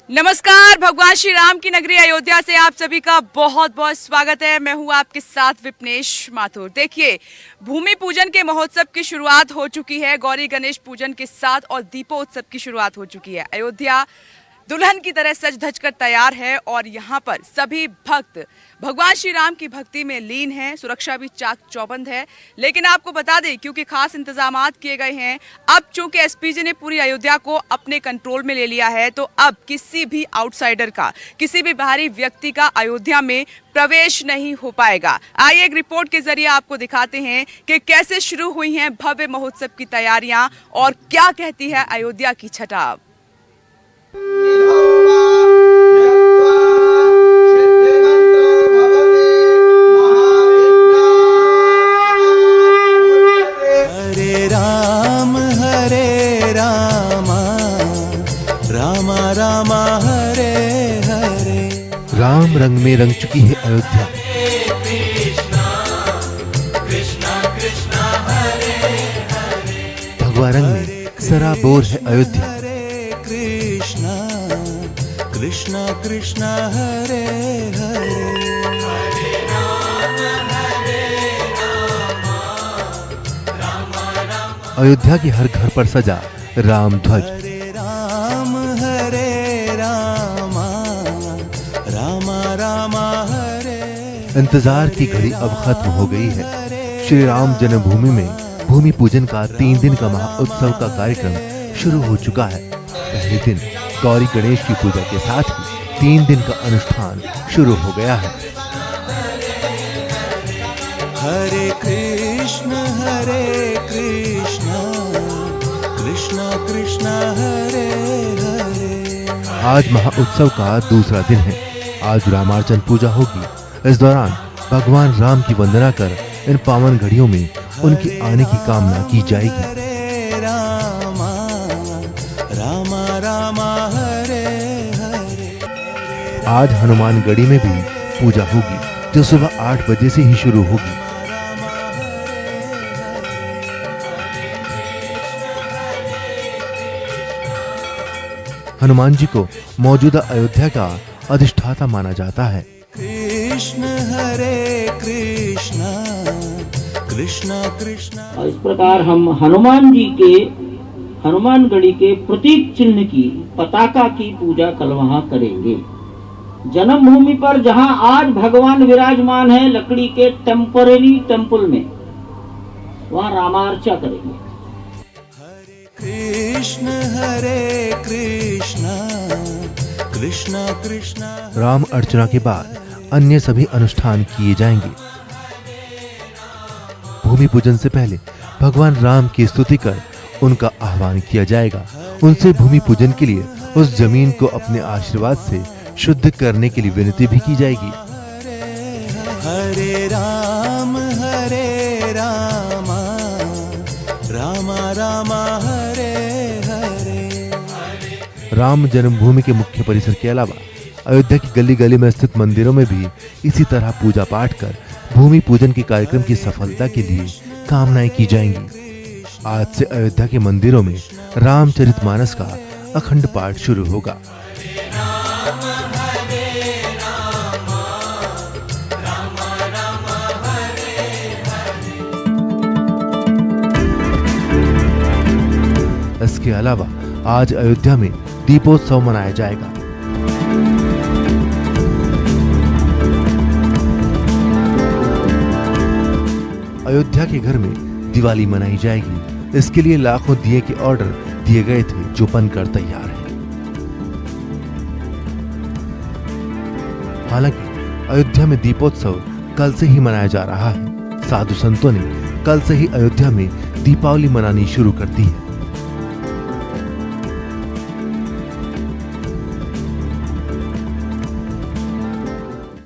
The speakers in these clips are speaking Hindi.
नमस्कार। भगवान श्री राम की नगरी अयोध्या से आप सभी का बहुत बहुत स्वागत है। मैं हूं आपके साथ विपनेश माथुर। देखिए, भूमि पूजन के महोत्सव की शुरुआत हो चुकी है। गौरी गणेश पूजन के साथ और दीपोत्सव की शुरुआत हो चुकी है। अयोध्या दुल्हन की तरह सज धज कर तैयार है और यहाँ पर सभी भक्त भगवान श्री राम की भक्ति में लीन हैं। सुरक्षा भी चाक चौबंद है, लेकिन आपको बता दें क्योंकि खास इंतजामात किए गए हैं। अब चूंकि एसपीजी ने पूरी अयोध्या को अपने कंट्रोल में ले लिया है, तो अब किसी भी आउटसाइडर का, किसी भी बाहरी व्यक्ति का अयोध्या में प्रवेश नहीं हो पाएगा। आइए एक रिपोर्ट के जरिए आपको दिखाते हैं कि कैसे शुरू हुई हैं भव्य महोत्सव की तैयारियां और क्या कहती है अयोध्या की छटा। हरे रामा रामा रामा हरे हरे। राम रंग में रंग चुकी है अयोध्या। भगवा रंग में सराबोर है अयोध्या। कृष्णा कृष्णा हरे हरे। अयोध्या के हर घर पर सजा राम ध्वज। हरे रामा रामा रामा हरे। इंतजार की घड़ी अब खत्म हो गई है। श्री राम जन्मभूमि में भूमि पूजन का 3 दिन का महोत्सव का कार्यक्रम शुरू हो चुका है। पहले दिन गौरी गणेश की पूजा के साथ ही 3 दिन का अनुष्ठान शुरू हो गया है। हरे कृष्ण कृष्ण कृष्ण हरे हरे। आज महाउत्सव का दूसरा दिन है। आज रामार्चन पूजा होगी। इस दौरान भगवान राम की वंदना कर इन पावन घड़ियों में उनके आने की कामना की जाएगी। हरे रामा रामा रामा हरे हरे। आज हनुमानगढ़ी में भी पूजा होगी, जो सुबह 8 बजे से ही शुरू होगी। हनुमान जी को मौजूदा अयोध्या का अधिष्ठाता माना जाता है। कृष्ण कृष्ण कृष्ण। इस प्रकार हम हनुमान जी के हनुमानगढ़ी के प्रतीक चिन्ह की पताका की पूजा कल वहां करेंगे। जन्मभूमि पर जहां आज भगवान विराजमान है लकड़ी के टेम्पररी टेम्पल में, वहां रामार्चा करेंगे। कृष्ण कृष्ण कृष्ण। राम अर्चना के बाद अन्य सभी अनुष्ठान किए जाएंगे। भूमि पूजन से पहले भगवान राम की स्तुति कर उनका आह्वान किया जाएगा। उनसे भूमि पूजन के लिए उस जमीन को अपने आशीर्वाद से शुद्ध करने के लिए विनती भी की जाएगी। हरे रामा रामा रामा हरे हरे। राम जन्मभूमि के मुख्य परिसर के अलावा अयोध्या की गली गली में स्थित मंदिरों में भी इसी तरह पूजा पाठ कर भूमि पूजन के कार्यक्रम की सफलता के लिए कामनाएं की जाएंगी। आज से अयोध्या के मंदिरों में रामचरितमानस का अखंड पाठ शुरू होगा। इसके अलावा आज अयोध्या में दीपोत्सव मनाया जाएगा। अयोध्या के घर में दिवाली मनाई जाएगी। इसके लिए लाखों दिए के ऑर्डर दिए गए थे, जो बनकर तैयार है। हालांकि अयोध्या में दीपोत्सव कल से ही मनाया जा रहा है। साधु संतों ने कल से ही अयोध्या में दीपावली मनानी शुरू कर दी है।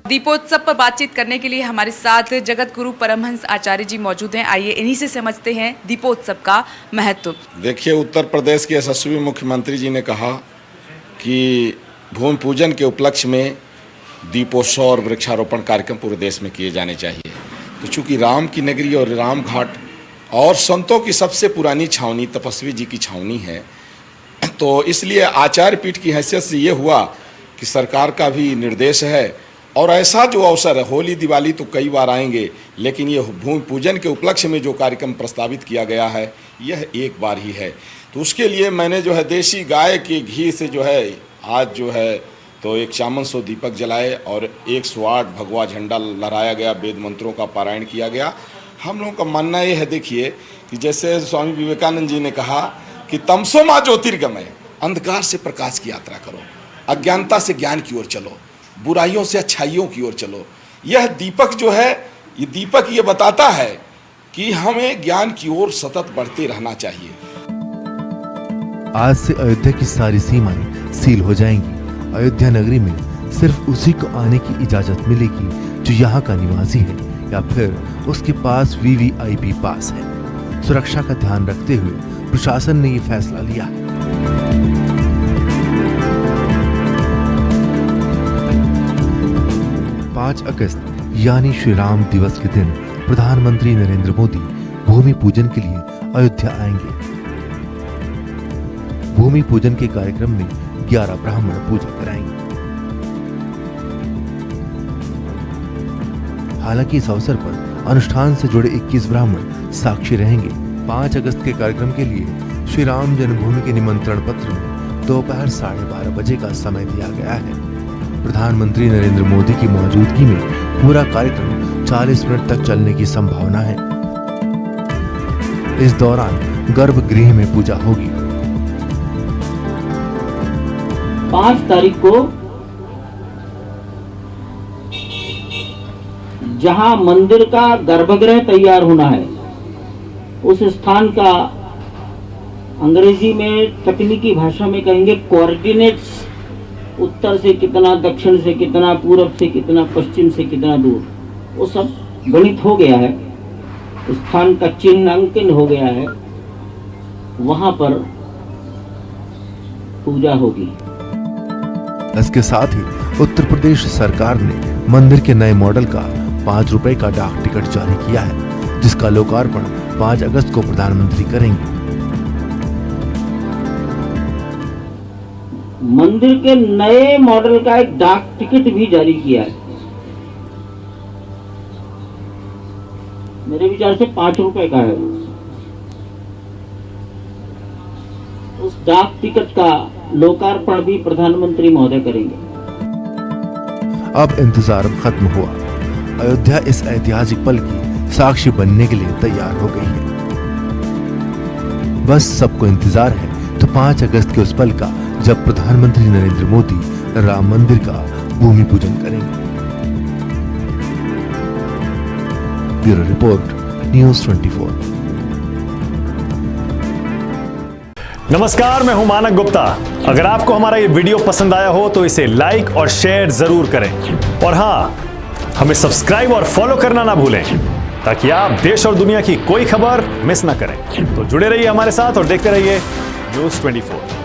दीपोत्सव पर बातचीत करने के लिए हमारे साथ जगत गुरु परमहंस आचार्य जी मौजूद हैं। आइए इन्हीं से समझते हैं दीपोत्सव का महत्व। देखिए, उत्तर प्रदेश के यशस्वी मुख्यमंत्री जी ने कहा कि भूमि पूजन के उपलक्ष्य में दीपोत्सव और वृक्षारोपण कार्यक्रम पूरे देश में किए जाने चाहिए। तो चूँकि राम की नगरी और राम घाट और संतों की सबसे पुरानी छावनी तपस्वी जी की छावनी है, तो इसलिए आचार्य पीठ की हैसियत से ये हुआ कि सरकार का भी निर्देश है, और ऐसा जो अवसर है, होली दिवाली तो कई बार आएंगे, लेकिन ये भूमि पूजन के उपलक्ष्य में जो कार्यक्रम प्रस्तावित किया गया है यह एक बार ही है। तो उसके लिए मैंने जो है देसी गाय के घी से जो है आज जो है तो 5100 दीपक जलाए और 108 भगवा झंडा लहराया गया, वेद मंत्रों का पारायण किया गया। हम लोगों का मानना ये है, देखिए कि जैसे स्वामी विवेकानंद जी ने कहा कि तमसो मा ज्योतिर्गमय, अंधकार से प्रकाश की यात्रा करो, अज्ञानता से ज्ञान की ओर चलो, बुराइयों से अच्छाइयों की ओर चलो। यह दीपक जो है, ये दीपक ये बताता है कि हमें ज्ञान की ओर सतत बढ़ते रहना चाहिए। आज से अयोध्या की सारी सीमाएं सील हो जाएंगी। अयोध्या नगरी में सिर्फ उसी को आने की इजाजत मिलेगी जो यहाँ का निवासी है या फिर उसके पास वीवीआईपी पास है। सुरक्षा का ध्यान रखते हुए प्रशासन ने ये फैसला लिया है। 5 अगस्त यानी श्री राम दिवस के दिन प्रधानमंत्री नरेंद्र मोदी भूमि पूजन के लिए अयोध्या आएंगे। भूमि पूजन के कार्यक्रम में 11 ब्राह्मण पूजा कराएंगे। हालांकि इस अवसर पर अनुष्ठान से जुड़े 21 ब्राह्मण साक्षी रहेंगे। 5 अगस्त के कार्यक्रम के लिए श्री राम जन्मभूमि के निमंत्रण पत्र में दोपहर 12:30 बजे का समय दिया गया है। प्रधानमंत्री नरेंद्र मोदी की मौजूदगी में पूरा कार्यक्रम 40 मिनट तक चलने की संभावना है। इस दौरान गर्भगृह में पूजा होगी। 5 तारीख को जहां मंदिर का गर्भगृह तैयार होना है, उस स्थान का अंग्रेजी में तकनीकी भाषा में कहेंगे कोऑर्डिनेट्स, उत्तर से कितना, दक्षिण से कितना, पूरब से कितना, पश्चिम से कितना दूर, वो सब गणित हो गया है। स्थान का चिन्हांकन हो गया है। वहां पर पूजा होगी। इसके साथ ही उत्तर प्रदेश सरकार ने मंदिर के नए मॉडल का 5 रुपए का डाक टिकट जारी किया है, जिसका लोकार्पण 5 अगस्त को प्रधानमंत्री करेंगे। मंदिर के नए मॉडल का एक डाक टिकट भी जारी किया है। मेरे विचार से 5 रुपए का है। उस डाक टिकट का लोकार्पण भी प्रधानमंत्री महोदय करेंगे। अब इंतजार खत्म हुआ। अयोध्या इस ऐतिहासिक पल की साक्षी बनने के लिए तैयार हो गई है। बस सबको इंतजार है तो 5 अगस्त के उस पल का जब प्रधानमंत्री नरेंद्र मोदी राम मंदिर का भूमि पूजन करेंगे। Bureau report, news 24। नमस्कार, मैं हूं मानक गुप्ता। अगर आपको हमारा ये वीडियो पसंद आया हो तो इसे लाइक और शेयर जरूर करें, और हाँ, हमें सब्सक्राइब और फॉलो करना ना भूलें ताकि आप देश और दुनिया की कोई खबर मिस ना करें। तो जुड़े रहिए हमारे साथ और देखते रहिए न्यूज़ 24।